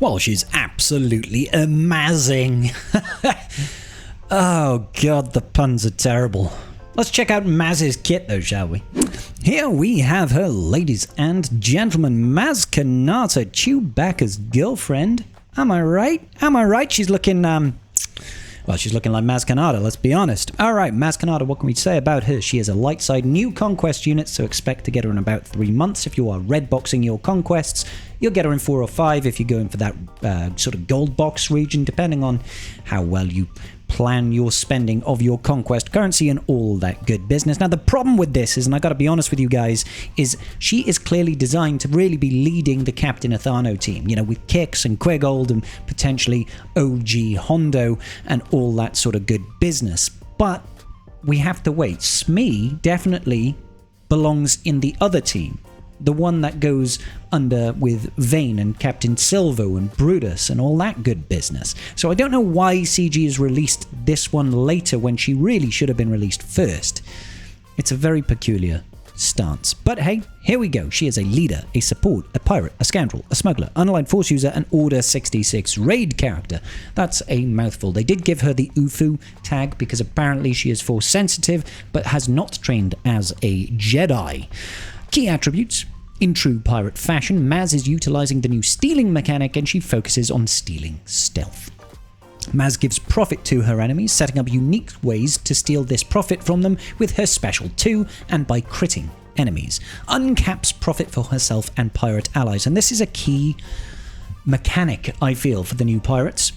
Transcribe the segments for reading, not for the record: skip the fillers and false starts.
Well, she's absolutely aMAZing. Oh god, the puns are terrible. Let's check out Maz's kit though, shall we? Here we have her, ladies and gentlemen, Maz Kanata, Chewbacca's girlfriend. Am I right? Am I right? She's looking, well, she's looking like Maz Kanata, let's be honest. Alright, Maz Kanata, what can we say about her? She is a light side new conquest unit, so expect to get her in about 3 months. If you are red boxing your conquests, you'll get her in 4 or 5 if you're going for that sort of gold box region, depending on how well you plan your spending of your conquest currency and all that good business. Now, the problem with this is, and I gotta be honest with you guys, is she is clearly designed to really be leading the Captain Athano team, you know, with Kix and Quigold and potentially OG Hondo and all that sort of good business. But we have to wait. Smee definitely belongs in the other team. The one that goes under with Vane and Captain Silvo and Brutus and all that good business. So I don't know why CG has released this one later when she really should have been released first. It's a very peculiar stance. But hey, here we go. She is a leader, a support, a pirate, a scoundrel, a smuggler, unaligned force user, and Order 66 raid character. That's a mouthful. They did give her the UFU tag because apparently she is force sensitive, but has not trained as a Jedi. Key attributes. In true pirate fashion, Maz is utilizing the new stealing mechanic and she focuses on stealing stealth. Maz gives profit to her enemies, setting up unique ways to steal this profit from them with her special 2 and by critting enemies. Uncaps profit for herself and pirate allies, and this is a key mechanic, I feel, for the new pirates.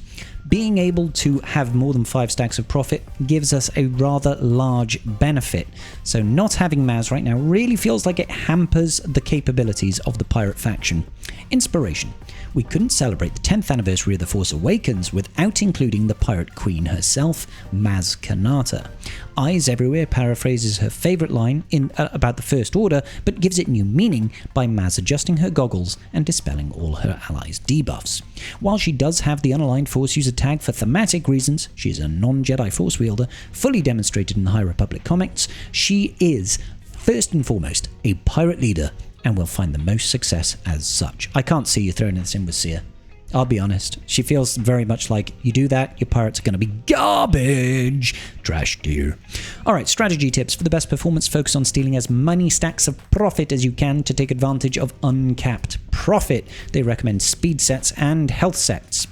Being able to have more than 5 stacks of profit gives us a rather large benefit. So not having Maz right now really feels like it hampers the capabilities of the pirate faction. Inspiration. We couldn't celebrate the 10th anniversary of The Force Awakens without including the pirate queen herself, Maz Kanata. Eyes Everywhere paraphrases her favourite line about the First Order, but gives it new meaning by Maz adjusting her goggles and dispelling all her allies' debuffs. While she does have the unaligned Force user tag for thematic reasons, she is a non-Jedi Force wielder, fully demonstrated in the High Republic comics. She is, first and foremost, a pirate leader, and will find the most success as such. I can't see you throwing this in with Seer. I'll be honest. She feels very much like you do that, your pirates are going to be garbage. Trash tier. Alright, strategy tips. For the best performance, focus on stealing as many stacks of profit as you can to take advantage of uncapped profit. They recommend speed sets and health sets.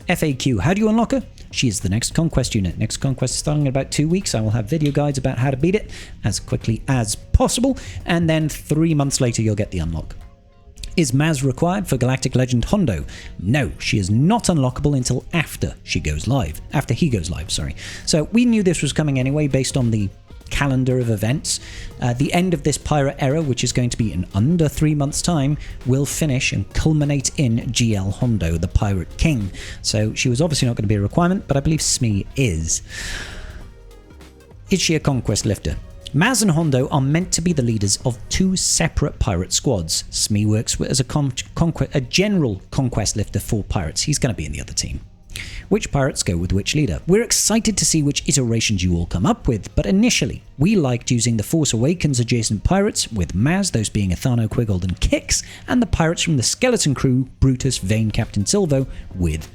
FAQ. How do you unlock her? She is the next conquest unit. Next conquest is starting in about 2 weeks. I will have video guides about how to beat it as quickly as possible. And then 3 months later, you'll get the unlock. Is Maz required for Galactic Legend Hondo? No, she is not unlockable until after he goes live, sorry. So we knew this was coming anyway based on the calendar of events. The end of this pirate era, which is going to be in under 3 months' time, will finish and culminate in GL Hondo, the Pirate King. So she was obviously not going to be a requirement, but I believe Smee is. Is she a conquest lifter? Maz and Hondo are meant to be the leaders of 2 separate pirate squads. Smee works as a general conquest lifter for pirates. He's going to be in the other team. Which pirates go with which leader? We're excited to see which iterations you all come up with, but initially, we liked using the Force Awakens adjacent pirates, with Maz, those being Athano, Quigold and Kix, and the pirates from the Skeleton Crew, Brutus, Vane, Captain Silvo, with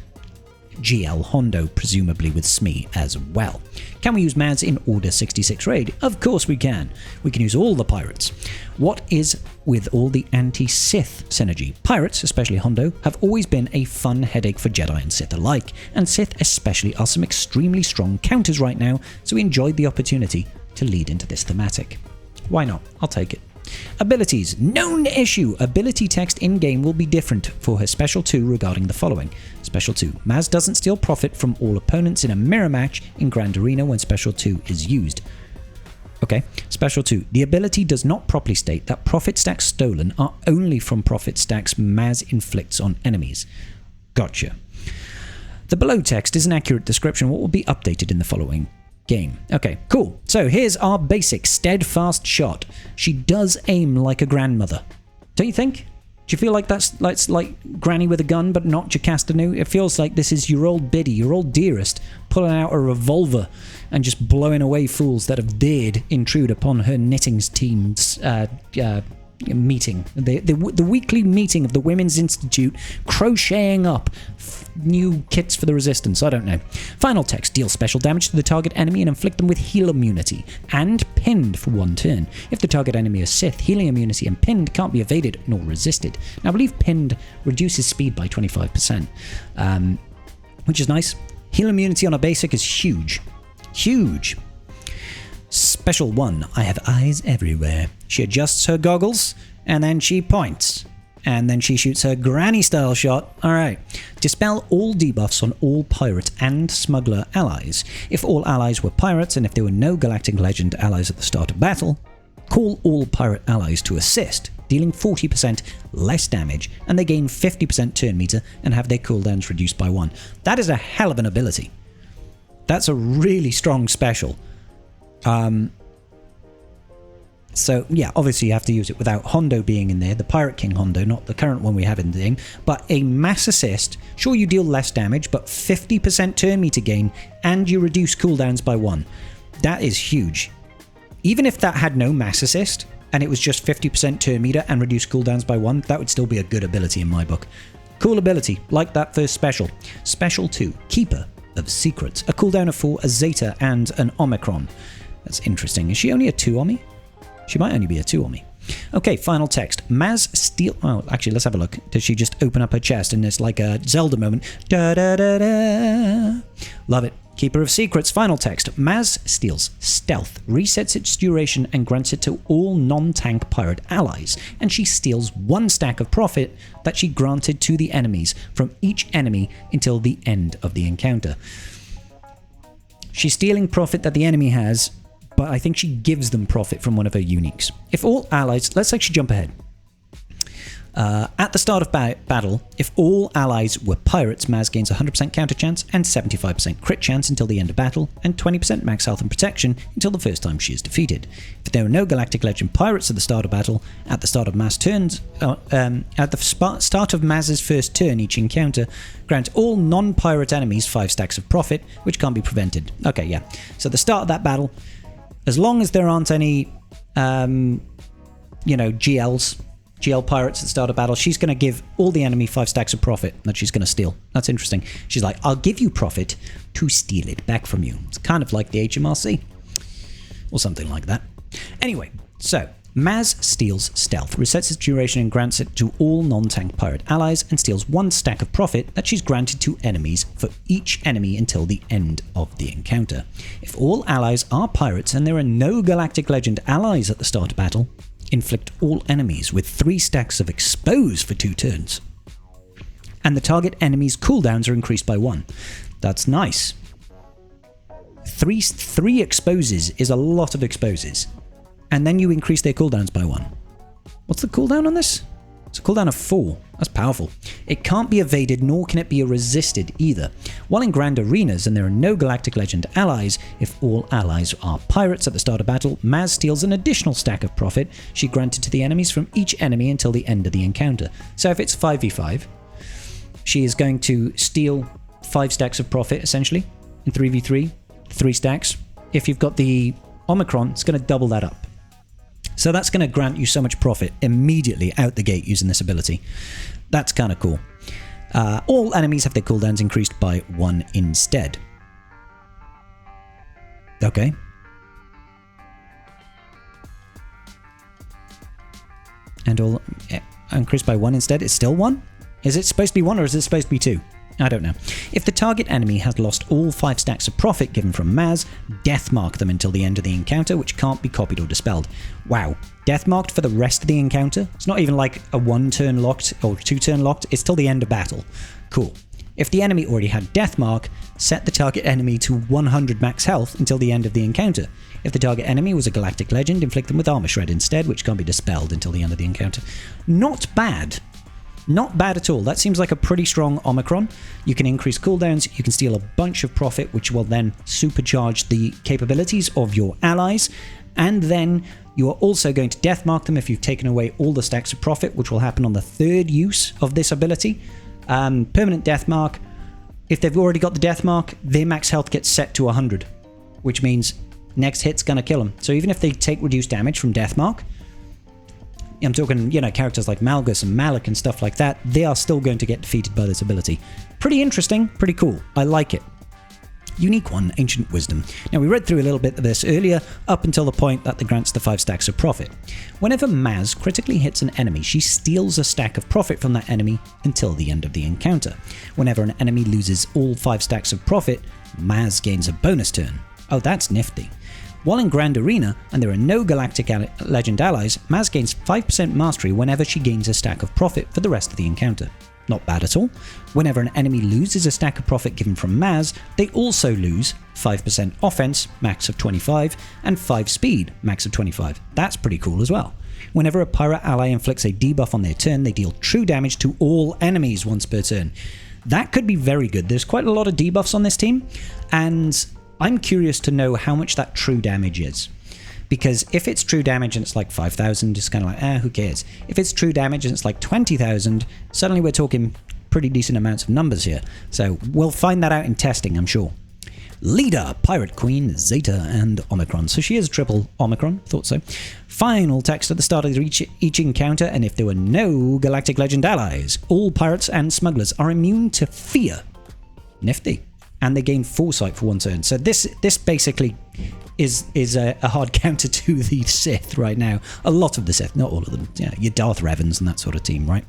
GL Hondo, presumably with Smee as well. Can we use Maz in Order 66 raid? Of course we can. We can use all the pirates. What is with all the anti-Sith synergy? Pirates, especially Hondo, have always been a fun headache for Jedi and Sith alike, and Sith especially are some extremely strong counters right now, so we enjoyed the opportunity to lead into this thematic. Why not? I'll take it. Abilities. Known issue. Ability text in-game will be different for her Special 2 regarding the following. Special 2. Maz doesn't steal profit from all opponents in a mirror match in Grand Arena when Special 2 is used. Okay. Special 2. The ability does not properly state that profit stacks stolen are only from profit stacks Maz inflicts on enemies. Gotcha. The below text is an accurate description of what will be updated in the following game. Okay, cool. So here's our basic steadfast shot. She does aim like a grandmother. Don't you think? Do you feel like that's like Granny with a gun, but not Jocasta Nu? It feels like this is your old biddy, your old dearest, pulling out a revolver and just blowing away fools that have dared intrude upon her knitting team's meeting, the weekly meeting of the Women's Institute, crocheting up new kits for the Resistance. I don't know. Final text: deal special damage to the target enemy and inflict them with heal immunity and pinned for 1 turn. If the target enemy is Sith, healing immunity and pinned can't be evaded nor resisted. Now, I believe pinned reduces speed by 25%, which is nice. Heal immunity on a basic is huge. Huge. Special 1, I have eyes everywhere. She adjusts her goggles, and then she points. And then she shoots her granny-style shot. Alright. Dispel all debuffs on all pirate and smuggler allies. If all allies were pirates, and if there were no Galactic Legend allies at the start of battle, call all pirate allies to assist, dealing 40% less damage, and they gain 50% turn meter and have their cooldowns reduced by 1. That is a hell of an ability. That's a really strong special. So yeah, obviously you have to use it without Hondo being in there, the Pirate King Hondo, not the current one we have in the game, but a mass assist. Sure, you deal less damage, but 50% turn meter gain, and you reduce cooldowns by 1. That is huge. Even if that had no mass assist, and it was just 50% turn meter and reduced cooldowns by 1, that would still be a good ability in my book. Cool ability, like that first special. Special 2, Keeper of Secrets. A cooldown of 4, a Zeta, and an Omicron. That's interesting. Is she only a 2 on me? She might only be a 2 on me. Okay, final text. Maz steal... Oh, actually, let's have a look. Does she just open up her chest and it's like a Zelda moment? Da-da-da-da. Love it. Keeper of Secrets. Final text. Maz steals Stealth, resets its duration, and grants it to all non-tank pirate allies. And she steals 1 stack of profit that she granted to the enemies from each enemy until the end of the encounter. She's stealing profit that the enemy has, but I think she gives them profit from one of her uniques. If all allies... Let's actually jump ahead. At the start of battle, if all allies were pirates, Maz gains 100% counter chance and 75% crit chance until the end of battle, and 20% max health and protection until the first time she is defeated. If there are no Galactic Legend pirates at the start of battle, at the start of Maz turns, at the start of Maz's first turn each encounter, grant all non-pirate enemies 5 stacks of profit, which can't be prevented. Okay, yeah. So at the start of that battle, as long as there aren't any, GL pirates at the start of battle, she's going to give all the enemy 5 stacks of profit that she's going to steal. That's interesting. She's like, I'll give you profit to steal it back from you. It's kind of like the HMRC. Or something like that. Anyway, so Maz steals Stealth, resets its duration and grants it to all non-tank pirate allies, and steals 1 stack of profit that she's granted to enemies for each enemy until the end of the encounter. If all allies are pirates and there are no Galactic Legend allies at the start of battle, inflict all enemies with 3 stacks of Expose for 2 turns. And the target enemy's cooldowns are increased by 1. That's nice. 3 exposes is a lot of exposes. And then you increase their cooldowns by 1. What's the cooldown on this? It's a cooldown of 4. That's powerful. It can't be evaded, nor can it be resisted either. While in Grand Arenas and there are no Galactic Legend allies, if all allies are pirates at the start of battle, Maz steals an additional stack of profit she granted to the enemies from each enemy until the end of the encounter. So if it's 5v5, she is going to steal 5 stacks of profit, essentially. In 3v3, 3 stacks. If you've got the Omicron, it's going to double that up. So that's going to grant you so much profit immediately out the gate using this ability. That's kind of cool. All enemies have their cooldowns increased by 1 instead. Okay. And all increased by 1 instead. It's still 1? Is it supposed to be 1 or is it supposed to be 2? I don't know. If the target enemy has lost all 5 stacks of profit given from Maz, deathmark them until the end of the encounter, which can't be copied or dispelled. Wow. Deathmarked for the rest of the encounter? It's not even like a 1-turn locked or 2-turn locked. It's till the end of battle. Cool. If the enemy already had deathmark, set the target enemy to 100 max health until the end of the encounter. If the target enemy was a Galactic Legend, inflict them with Armor Shred instead, which can't be dispelled until the end of the encounter. Not bad. Not bad at all. That seems like a pretty strong Omicron. You can increase cooldowns, you can steal a bunch of profit, which will then supercharge the capabilities of your allies, and then you are also going to deathmark them if you've taken away all the stacks of profit, which will happen on the 3rd use of this ability. Permanent deathmark. If they've already got the deathmark, their max health gets set to 100, which means next hit's gonna kill them. So even if they take reduced damage from deathmark, I'm talking, characters like Malgus and Malik and stuff like that. They are still going to get defeated by this ability. Pretty interesting, pretty cool. I like it. Unique one, Ancient Wisdom. Now, we read through a little bit of this earlier, up until the point that it grants the 5 stacks of profit. Whenever Maz critically hits an enemy, she steals a stack of profit from that enemy until the end of the encounter. Whenever an enemy loses all 5 stacks of profit, Maz gains a bonus turn. Oh, that's nifty. While in Grand Arena, and there are no Galactic Legend allies, Maz gains 5% mastery whenever she gains a stack of profit for the rest of the encounter. Not bad at all. Whenever an enemy loses a stack of profit given from Maz, they also lose 5% offense, max of 25, and 5 speed, max of 25. That's pretty cool as well. Whenever a pirate ally inflicts a debuff on their turn, they deal true damage to all enemies once per turn. That could be very good. There's quite a lot of debuffs on this team, and I'm curious to know how much that true damage is. Because if it's true damage and it's like 5,000, it's kind of like, who cares? If it's true damage and it's like 20,000, suddenly we're talking pretty decent amounts of numbers here. So we'll find that out in testing, I'm sure. Leader, Pirate Queen, Zeta, and Omicron. So she is triple Omicron, thought so. Final text at the start of each encounter, and if there were no Galactic Legend allies, all pirates and smugglers are immune to fear. Nifty. And they gain foresight for 1 turn. So this basically is a hard counter to the Sith right now. A lot of the Sith, not all of them. Yeah, your Darth Revens and that sort of team, right?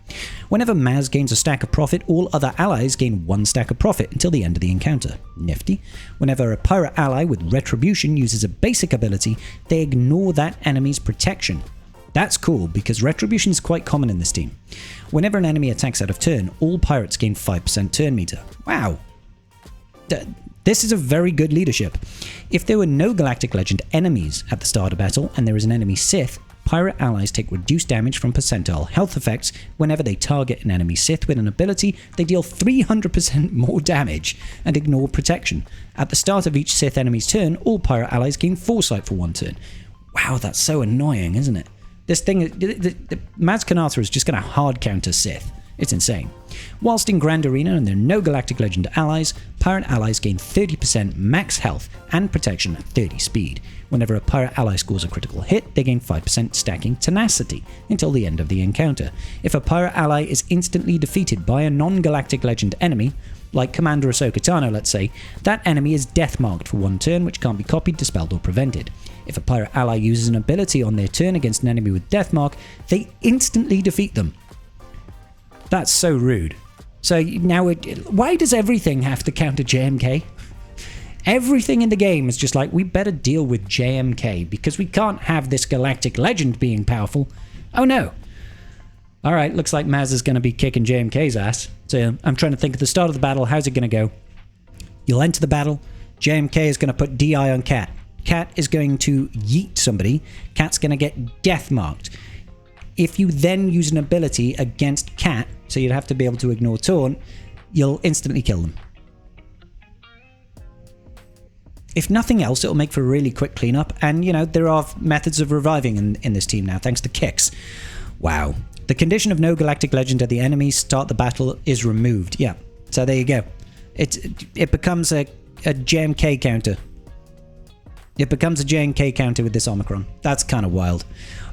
Whenever Maz gains a stack of profit, all other allies gain 1 stack of profit until the end of the encounter. Nifty. Whenever a pirate ally with Retribution uses a basic ability, they ignore that enemy's protection. That's cool, because Retribution is quite common in this team. Whenever an enemy attacks out of turn, all pirates gain 5% turn meter. Wow. This is a very good leadership. If there were no Galactic Legend enemies at the start of battle and there is an enemy Sith, pirate allies take reduced damage from percentile health effects. Whenever they target an enemy Sith with an ability, they deal 300% more damage and ignore protection. At the start of each Sith enemy's turn, all pirate allies gain foresight for 1 turn. Wow, that's so annoying, isn't it? This thing, the Maz Kanata is just going to hard counter Sith. It's insane. Whilst in Grand Arena and there are no Galactic Legend allies, pirate allies gain 30% max health and protection at 30 speed. Whenever a pirate ally scores a critical hit, they gain 5% stacking tenacity until the end of the encounter. If a pirate ally is instantly defeated by a non-Galactic Legend enemy, like Commander Ahsoka Tano, let's say, that enemy is death-marked for 1 turn, which can't be copied, dispelled, or prevented. If a pirate ally uses an ability on their turn against an enemy with death mark, they instantly defeat them. That's so rude. So now, why does everything have to counter JMK? Everything in the game is just like, we better deal with JMK because we can't have this Galactic Legend being powerful. Oh no. Alright, looks like Maz is going to be kicking JMK's ass. So I'm trying to think at the start of the battle, how's it going to go? You'll enter the battle, JMK is going to put DI on Cat. Cat is going to yeet somebody, Cat's going to get death marked. If you then use an ability against Cat, so you'd have to be able to ignore taunt, you'll instantly kill them. If nothing else, it'll make for a really quick cleanup, and there are methods of reviving in this team now, thanks to kicks. Wow. The condition of no Galactic Legend at the enemy start the battle is removed. Yeah, so there you go. It becomes a JMK counter. It becomes a JMK counter with this Omicron. That's kind of wild.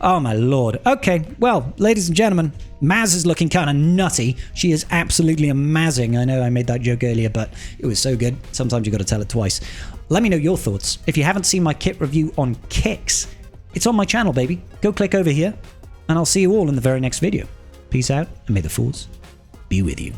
Oh my lord. Okay, well, ladies and gentlemen, Maz is looking kind of nutty. She is absolutely aMAZing. I know I made that joke earlier, but it was so good. Sometimes you got to tell it twice. Let me know your thoughts. If you haven't seen my kit review on kicks, it's on my channel, baby. Go click over here, and I'll see you all in the very next video. Peace out, and may the force be with you.